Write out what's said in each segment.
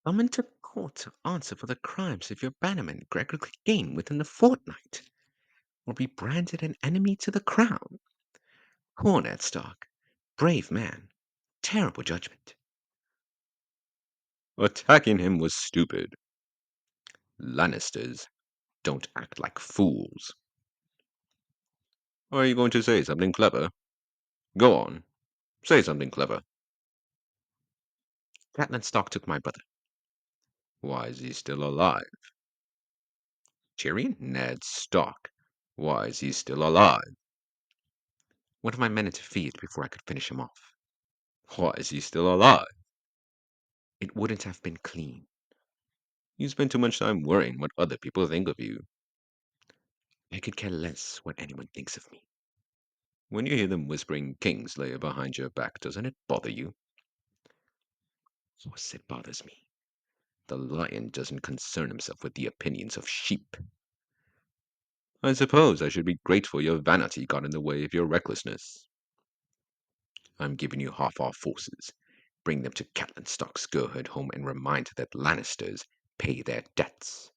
Summon to court to answer for the crimes of your bannerman Gregor Clegane within the fortnight, or be branded an enemy to the crown. Cornet Stark, brave man, terrible judgment. Attacking him was stupid. Lannisters don't act like fools. Are you going to say something clever? Go on, say something clever. Catelyn Stark took my brother. Why is he still alive? Tyrion? Ned Stark. Why is he still alive? One of my men interfered before I could finish him off. Why is he still alive? It wouldn't have been clean. You spend too much time worrying what other people think of you. I could care less what anyone thinks of me. When you hear them whispering Kingslayer behind your back, doesn't it bother you? Of course it bothers me. The lion doesn't concern himself with the opinions of sheep. I suppose I should be grateful your vanity got in the way of your recklessness. I'm giving you half our forces. Bring them to Catelyn Stark's girlhood home and remind her that Lannisters pay their debts.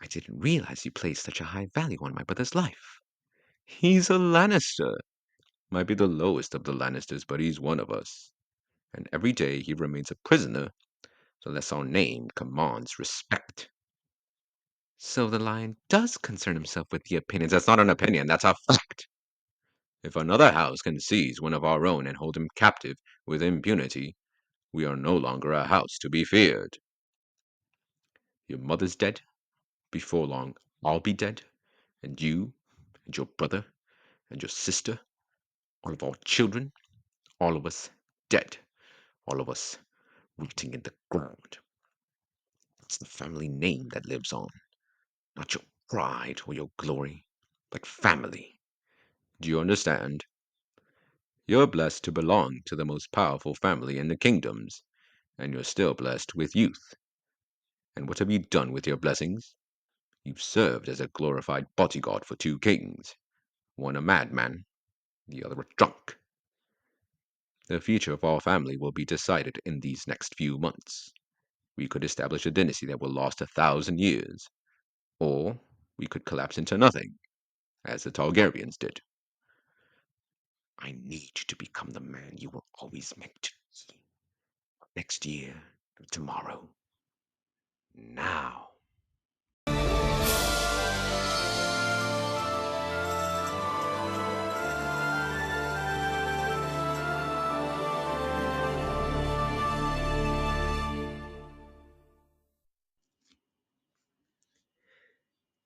I didn't realize you placed such a high value on my brother's life. He's a Lannister. Might be the lowest of the Lannisters, but he's one of us. And every day he remains a prisoner, unless our name commands respect. So the lion does concern himself with the opinions. That's not an opinion, that's a fact. If another house can seize one of our own and hold him captive with impunity, we are no longer a house to be feared. Your mother's dead. Before long, I'll be dead. And you, and your brother, and your sister, all of our children, all of us dead. All of us rooting in the ground. It's the family name that lives on, not your pride or your glory, but family. Do you understand? You're blessed to belong to the most powerful family in the kingdoms, and you're still blessed with youth. And what have you done with your blessings? You've served as a glorified bodyguard for two kings, one a madman, the other a drunk. The future of our family will be decided in these next few months. We could establish a dynasty that will last 1,000 years, or we could collapse into nothing, as the Targaryens did. I need you to become the man you were always meant to be. Next year, tomorrow, now.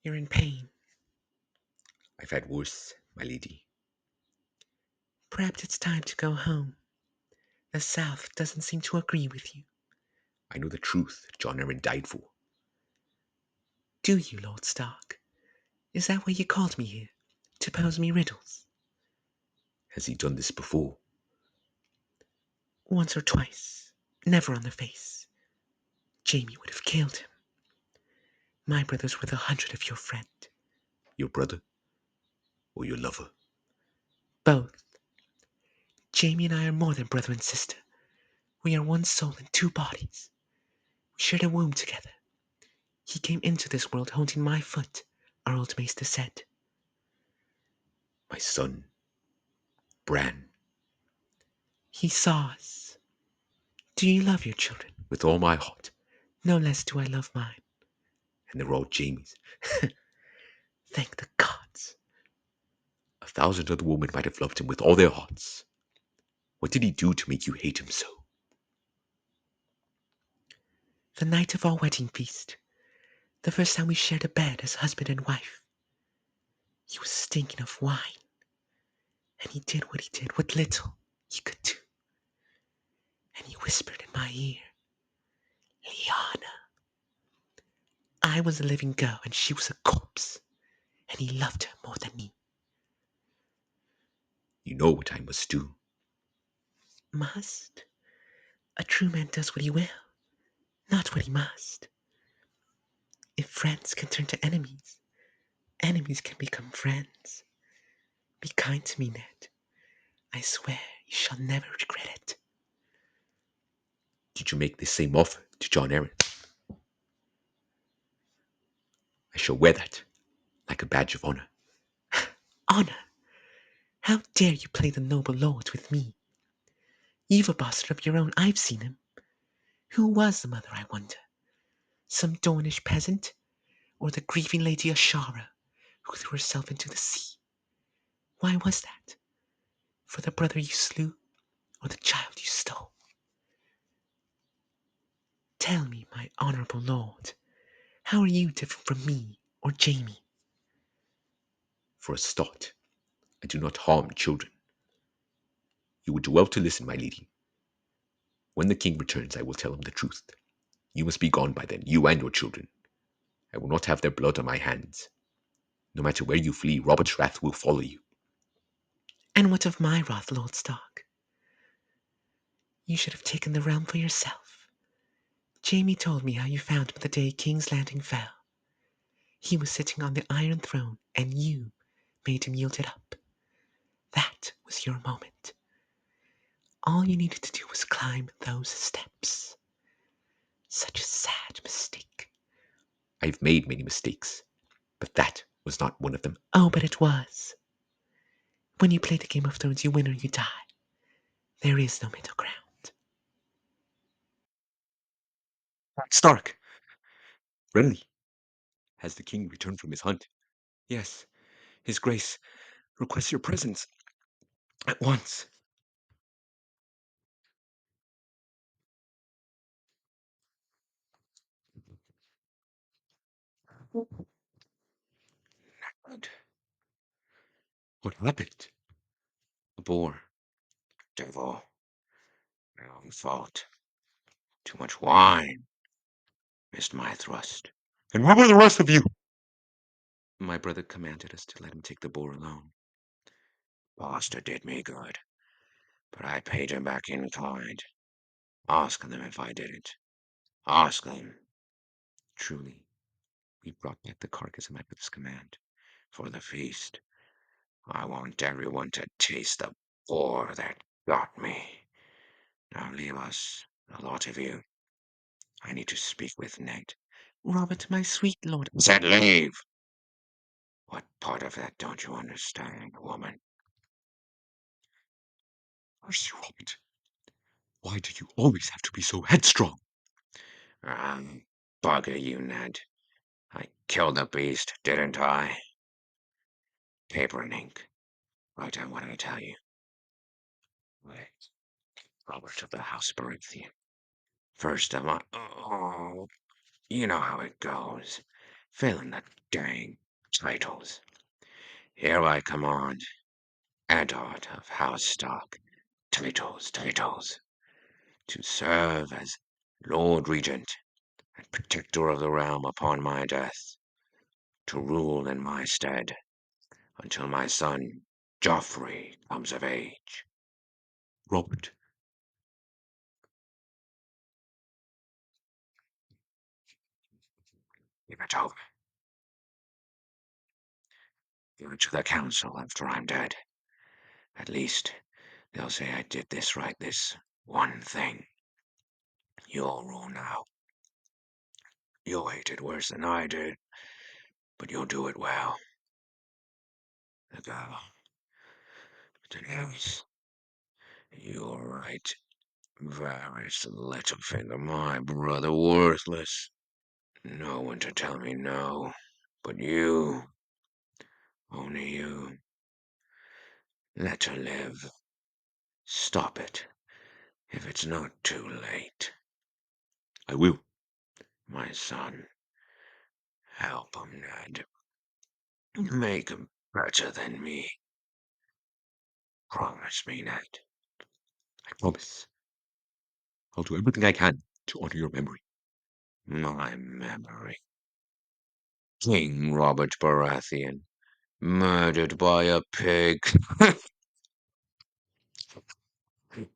You're in pain. I've had worse, my lady. Perhaps it's time to go home. The South doesn't seem to agree with you. I know the truth John Arryn died for. Do you, Lord Stark? Is that why you called me here? To pose me riddles? Has he done this before? Once or twice. Never on the face. Jaime would have killed him. My brother's worth 100 of your friend. Your brother? Or your lover? Both. Jaime and I are more than brother and sister. We are one soul in two bodies. We shared a womb together. He came into this world holding my foot, our old maester said. My son, Bran. He saw us. Do you love your children? With all my heart. No less do I love mine. And they're all Jaime's. Thank the gods. 1,000 other women might have loved him with all their hearts. What did he do to make you hate him so? The night of our wedding feast. The first time we shared a bed as husband and wife. He was stinking of wine. And he did what little he could do. And he whispered in my ear, Lyanna. I was a living girl and she was a corpse. And he loved her more than me. You know what I must do. Must? A true man does what he will, not what he must. If friends can turn to enemies, enemies can become friends. Be kind to me, Ned. I swear you shall never regret it. did you make this same offer to John Aaron? I shall wear that like a badge of honor. Honor! How dare you play the noble lord with me? You've a bastard of your own, I've seen him. Who was the mother, I wonder? Some Dornish peasant? Or the grieving Lady Ashara, who threw herself into the sea? Why was that? For the brother you slew, or the child you stole? Tell me, my honourable lord, how are you different from me or Jamie? For a start, I do not harm children. You would do well to listen, my lady. When the king returns, I will tell him the truth. You must be gone by then, you and your children. I will not have their blood on my hands. No matter where you flee, Robert's wrath will follow you. And what of my wrath, Lord Stark? You should have taken the realm for yourself. Jamie told me how you found him the day King's Landing fell. He was sitting on the Iron Throne, and you made him yield it up. That was your moment. All you needed to do was climb those steps. Such a sad mistake. I've made many mistakes, but that was not one of them. Oh, but it was. When you play the Game of Thrones, you win or you die. There is no middle ground. Stark! Renly, has the king returned from his hunt? Yes, His Grace requests your presence at once. What? What happened? A boar. Devil. My own fault. Too much wine. Missed my thrust. And where were the rest of you? My brother commanded us to let him take the boar alone. Bastard did me good, but I paid him back in kind. Ask them if I didn't. Ask them. Truly, we brought back the carcass of my brother's command. For the feast, I want everyone to taste the boar that got me. Now leave us, the lot of you. I need to speak with Ned. Robert, my sweet lord. I said leave! What part of that don't you understand, woman? Mercy, Robert. Why do you always have to be so headstrong? Bugger you, Ned. I killed the beast, didn't I? Paper and ink. Write down what I tell you. Wait. Robert of the House Baratheon. First of all, oh, you know how it goes. Fill in the dang titles. Here I command. Eddard of House Stark. Titles, titles. To serve as Lord Regent and Protector of the Realm upon my death. To rule in my stead until my son Joffrey comes of age. Robert, Give it over. Give it to the council after I'm dead. At least they'll say I did this right, this one thing. You'll rule now. You'll hate it worse than I did, but you'll do it well. The girl. Daenerys. You're right. Varys Littlefinger, my brother, worthless. No one to tell me no. But you. Only you. Let her live. Stop it, if it's not too late. I will. My son. Help him, Ned. Make him better than me. Promise me, Ned. I promise. I'll do everything I can to honor your memory. My memory. King Robert Baratheon. Murdered by a pig.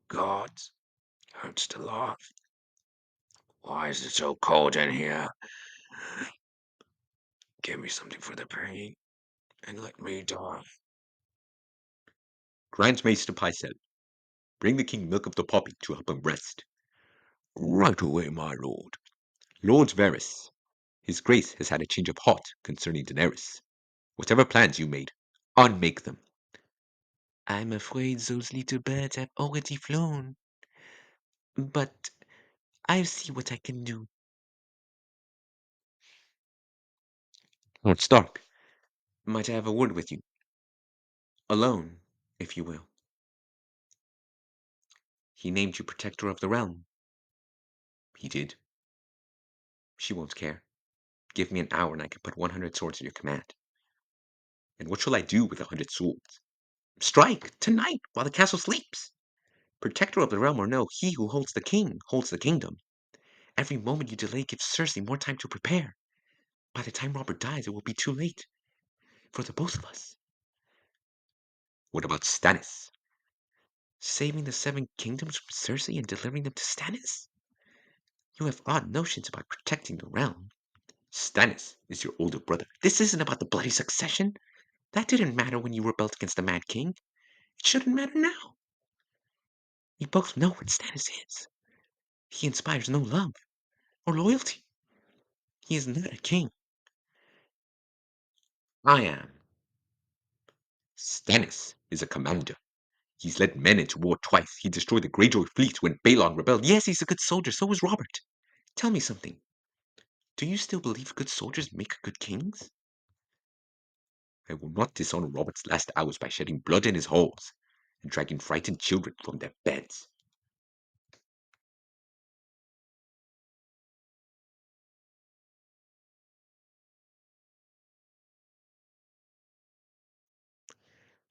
Gods. Hurts to laugh. Why is it so cold in here? Give me something for the pain, and let me die. Grant Maester Pycelle. Bring the king milk of the poppy to help him rest. Right away, my lord. Lord Varys, his grace has had a change of heart concerning Daenerys. Whatever plans you made, unmake them. I'm afraid those little birds have already flown. But I'll see what I can do. Lord Stark, might I have a word with you? Alone, if you will. He named you protector of the realm. He did. She won't care. Give me an hour and I can put 100 swords at your command. And what shall I do with 100 swords? Strike tonight while the castle sleeps. Protector of the realm or no, he who holds the king holds the kingdom. Every moment you delay gives Cersei more time to prepare. By the time Robert dies, it will be too late for the both of us. What about Stannis? Saving the seven kingdoms from Cersei and delivering them to Stannis? You have odd notions about protecting the realm. Stannis is your older brother. This isn't about the bloody succession. That didn't matter when you rebelled against the Mad King. It shouldn't matter now. We both know what Stannis is. He inspires no love or loyalty. He is not a king. I am. Stannis is a commander. He's led men into war twice. He destroyed the Greyjoy fleet when Balon rebelled. Yes, he's a good soldier. So is Robert. Tell me something. Do you still believe good soldiers make good kings? I will not dishonor Robert's last hours by shedding blood in his halls and dragging frightened children from their beds.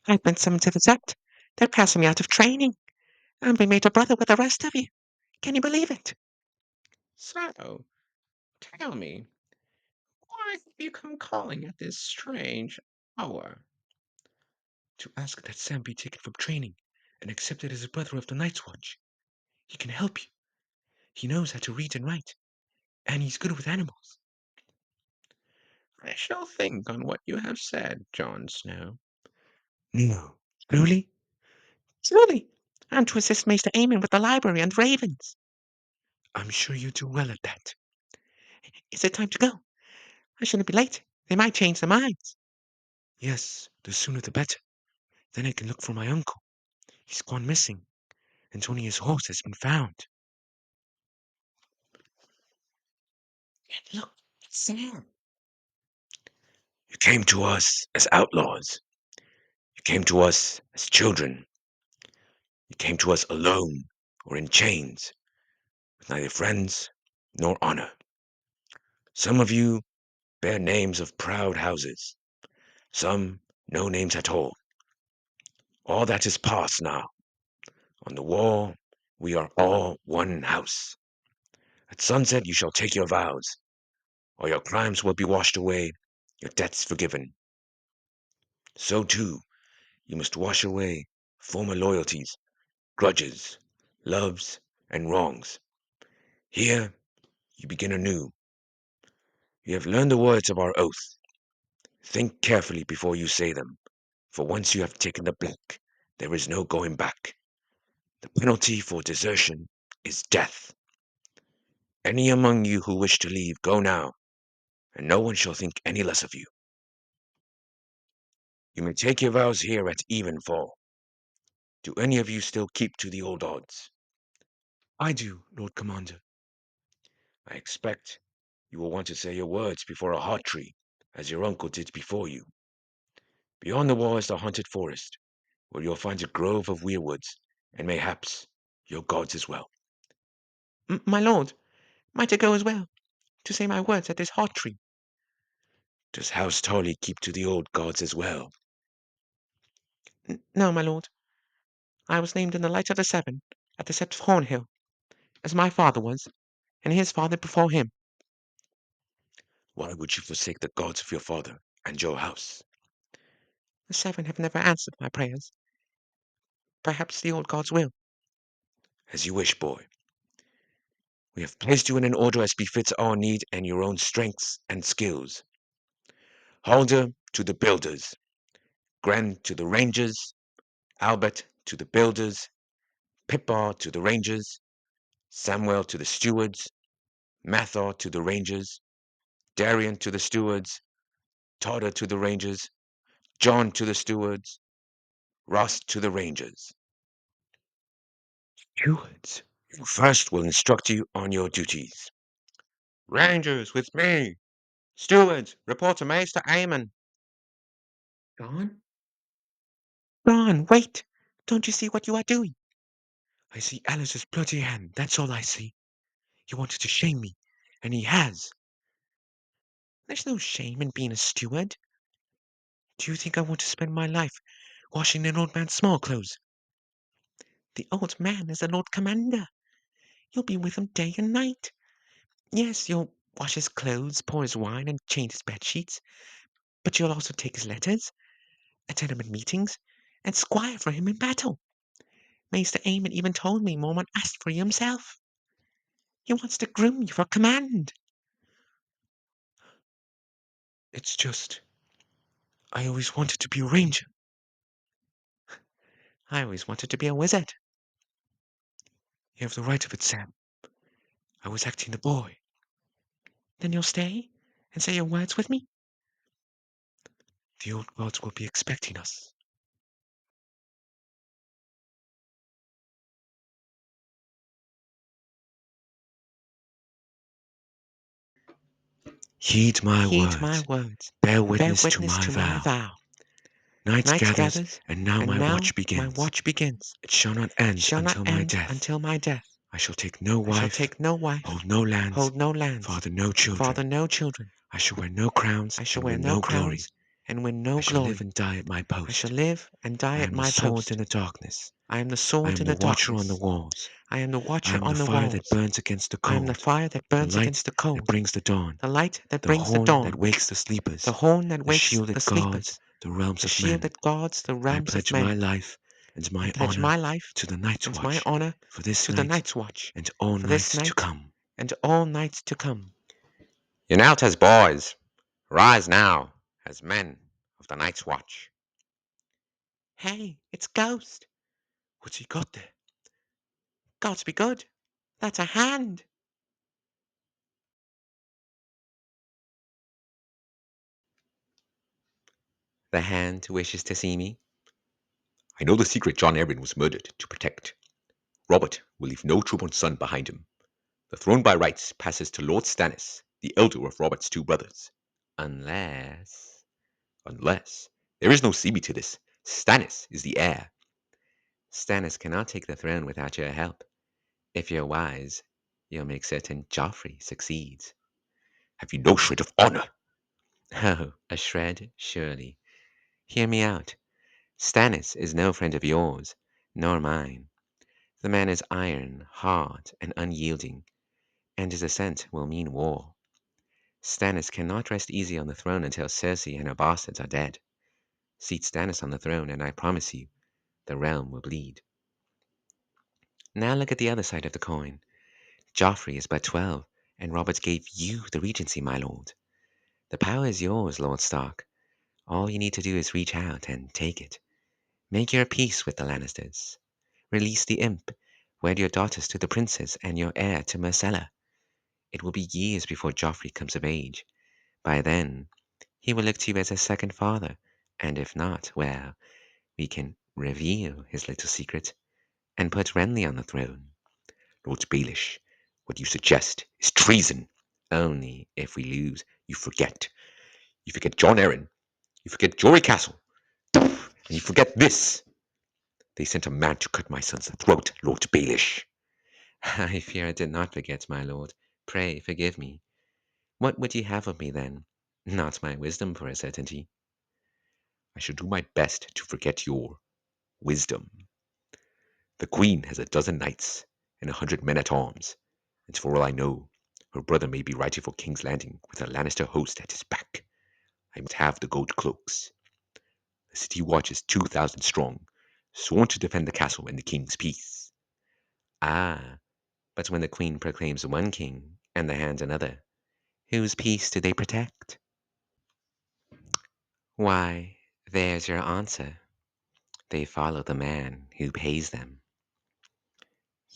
I've been summoned to the Sept. They're passing me out of training. I'm being made a brother with the rest of you. Can you believe it? So, tell me, why have you come calling at this strange hour? To ask that Sam be taken from training and accepted as a brother of the Night's Watch. He can help you. He knows how to read and write, and he's good with animals. I shall think on what you have said, Jon Snow. No. Truly? Truly. And to assist Maester Aemon with the library and ravens. I'm sure you do well at that. Is it time to go? I shouldn't be late. They might change their minds. Yes, the sooner the better. Then I can look for my uncle. He's gone missing, and only his horse has been found. And look, Sam. You came to us as outlaws. You came to us as children. You came to us alone or in chains, with neither friends nor honor. Some of you bear names of proud houses, some no names at all. All that is past now. On the wall, we are all one house. At sunset, you shall take your vows. All your crimes will be washed away, your debts forgiven. So, too, you must wash away former loyalties, grudges, loves, and wrongs. Here, you begin anew. You have learned the words of our oath. Think carefully before you say them, for once you have taken the black, there is no going back. The penalty for desertion is death. Any among you who wish to leave, go now, and no one shall think any less of you. You may take your vows here at evenfall. Do any of you still keep to the old odds? I do, Lord Commander. I expect you will want to say your words before a hot tree, as your uncle did before you. Beyond the wall is the haunted forest, where you'll find a grove of weirwoods, and mayhaps your gods as well. My lord, might I go as well, to say my words at this hot tree? Does House Tarly keep to the old gods as well? No, my lord. I was named in the Light of the Seven, at the Sept of Hornhill, as my father was, and his father before him. Why would you forsake the gods of your father and your house? The Seven have never answered my prayers. Perhaps the old gods will. As you wish, boy. We have placed you in an order as befits our need and your own strengths and skills. Halder to the builders, Gren to the rangers, Albert to the builders, Pippa to the rangers, Samuel to the stewards, Mathor to the rangers, Darian to the stewards, Todder to the rangers, John to the stewards, Ross to the rangers. Stewards. You first will instruct you on your duties. Rangers, with me! Stewards, report to Maester Aemon. Gone? Gone, wait! Don't you see what you are doing? I see Alice's bloody hand, that's all I see. He wanted to shame me, and he has. There's no shame in being a steward. Do you think I want to spend my life washing an old man's small clothes? The old man is the Lord Commander. You'll be with him day and night. Yes, you'll wash his clothes, pour his wine, and change his bed sheets, but you'll also take his letters, attend him at meetings, and squire for him in battle. Maester Aemon even told me Mormon asked for you himself. He wants to groom you for command. It's just, I always wanted to be a ranger. I always wanted to be a wizard. You have the right of it, Sam. I was acting the boy. Then you'll stay and say your words with me? The old gods will be expecting us. Heed my Heed my words. words. Bear Bear witness to witness my to my vow. vow. Night Night gathers, gathers, and now and my now watch my begins. watch begins. It shall not It end shall not until my end death. until my death. I shall take no I shall wife, take no wife, hold no lands, hold no lands, father no children. father no children. I shall wear no crowns I shall and wear win no no glory. crowns and win I no shall live glory. and die at my I shall post. live and die I at am the my sword post. in the darkness. I am the I sword am in the the watcher on the darkness. walls. I am the I watcher am the on the fire that walls. burns against the I am the cold, fire that the burns light against the that cold, brings the dawn, the light that the brings the horn that dawn, wakes the the sleepers, horn that the wakes shield the that guards sleepers, the realms the of shield men. that guards the I realms of pledge my men. life and I my pledge honor my life to the night's and my watch honor for this to the night night's watch, and all for this nights to night come. and all nights to come. Unalters, boys, rise now as men of the night's watch. Hey, it's Ghost. What's he got there? Gods be good. That's a hand. The hand wishes to see me. I know the secret John Arryn was murdered to protect. Robert will leave no true-born son behind him. The throne by rights passes to Lord Stannis, the elder of Robert's two brothers. Unless, there is no secret to this. Stannis is the heir. Stannis cannot take the throne without your help. If you're wise, you'll make certain Joffrey succeeds. Have you no shred of honor? Oh, a shred, surely. Hear me out. Stannis is no friend of yours, nor mine. The man is iron, hard, and unyielding, and his assent will mean war. Stannis cannot rest easy on the throne until Cersei and her bastards are dead. Seat Stannis on the throne, and I promise you, the realm will bleed. Now look at the other side of the coin. Joffrey is but 12, and Robert gave you the regency, my lord. The power is yours, Lord Stark. All you need to do is reach out and take it. Make your peace with the Lannisters. Release the imp. Wed your daughters to the princes and your heir to Myrcella. It will be years before Joffrey comes of age. By then, he will look to you as a second father, and if not, well, we can reveal his little secret and put Renly on the throne. Lord Baelish, what you suggest is treason. Only if we lose, you forget. You forget John Arryn. You forget Jory Castle. And you forget this. They sent a man to cut my son's throat, Lord Baelish. I fear I did not forget, my lord. Pray forgive me. What would ye have of me then? Not my wisdom for a certainty. I shall do my best to forget your wisdom. The queen has a dozen knights and 100 men at arms, and for all I know, her brother may be riding for King's Landing with a Lannister host at his back. I must have the gold cloaks. The city watch is 2,000 strong, sworn to defend the castle and the king's peace. Ah, but when the queen proclaims one king and the hand another, whose peace do they protect? Why, there's your answer. They follow the man who pays them.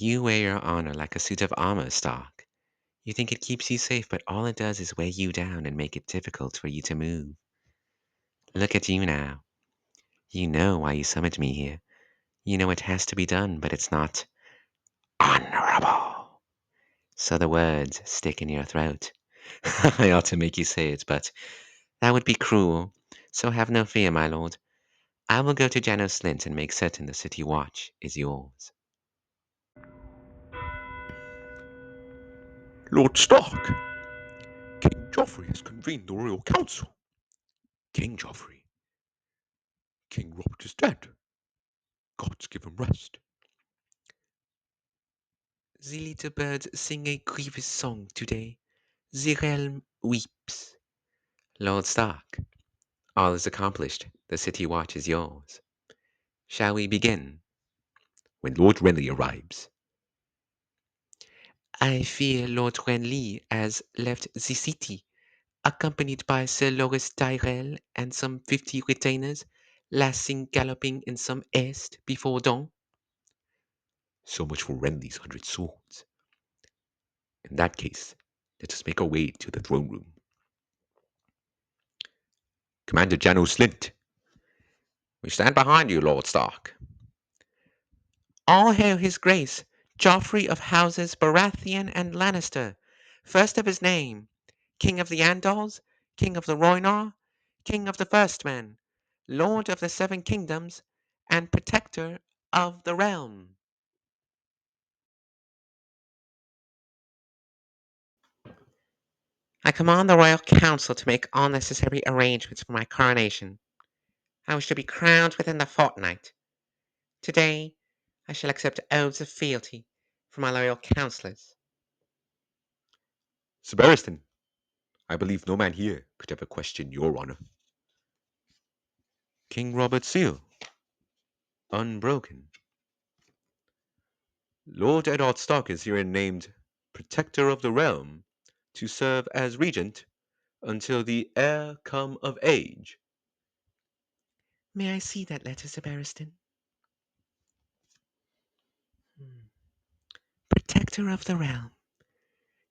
You wear your honor like a suit of armor, Stark. You think it keeps you safe, but all it does is weigh you down and make it difficult for you to move. Look at you now. You know why you summoned me here. You know it has to be done, but it's not honorable. So the words stick in your throat. I ought to make you say it, but that would be cruel. So have no fear, my lord. I will go to Janos Slint and make certain the city watch is yours. Lord Stark, King Joffrey has convened the royal council. King Joffrey, King Robert is dead. Gods give him rest. The little birds sing a grievous song today. The realm weeps. Lord Stark, all is accomplished. The city watch is yours. Shall we begin? When Lord Renly arrives, I fear Lord Renly has left the city, accompanied by Sir Loras Tyrell and some 50 retainers, last seen galloping in some haste before dawn. so much for Renly's 100 swords. In that case, let us make our way to the throne room. Commander Janos Slint, we stand behind you, Lord Stark. All hail his grace, Joffrey of houses Baratheon and Lannister, first of his name, King of the Andals, King of the Rhoynar, King of the First Men, Lord of the Seven Kingdoms, and Protector of the Realm. I command the Royal Council to make all necessary arrangements for my coronation. I wish to be crowned within the fortnight. Today, I shall accept oaths of fealty from my loyal councillors. Sir Barristan, I believe no man here could ever question your honor. King Robert's seal, unbroken. Lord Eddard Stark is herein named Protector of the Realm to serve as regent until the heir come of age. May I see that letter, Sir Barristan? Hmm. Protector of the Realm.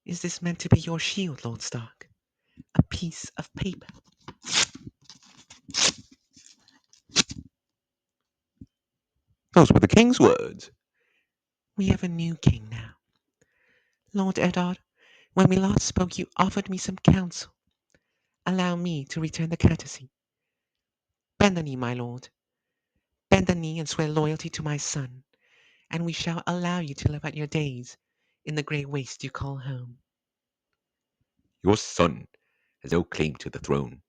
Is this meant to be your shield, Lord Stark? A piece of paper? Those were the king's words. We have a new king now. Lord Eddard, when we last spoke, you offered me some counsel. Allow me to return the courtesy. Bend the knee, my lord. Bend the knee and swear loyalty to my son, and we shall allow you to live out your days in the grey waste you call home. Your son has no claim to the throne.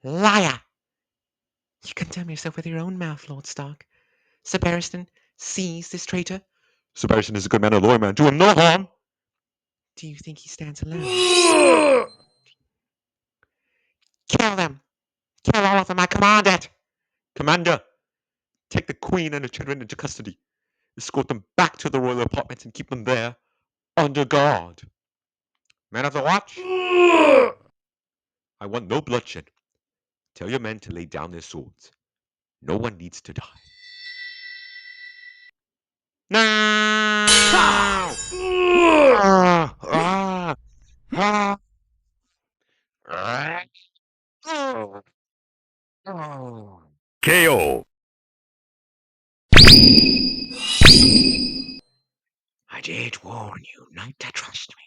Liar! You condemn yourself with your own mouth, Lord Stark. Sir Barristan, seize this traitor. Sir Barristan is a good man, a loyal man. Do him no harm. Do you think he stands alone? Kill them! Kill all of them, I command it! Commander, take the queen and the children into custody. Escort them back to the royal apartments and keep them there under guard. Men of the watch, I want no bloodshed. Tell your men to lay down their swords. No one needs to die. No! Ah! Ah! Ah! Ah! Oh! Oh! KO. I did warn you not to trust me.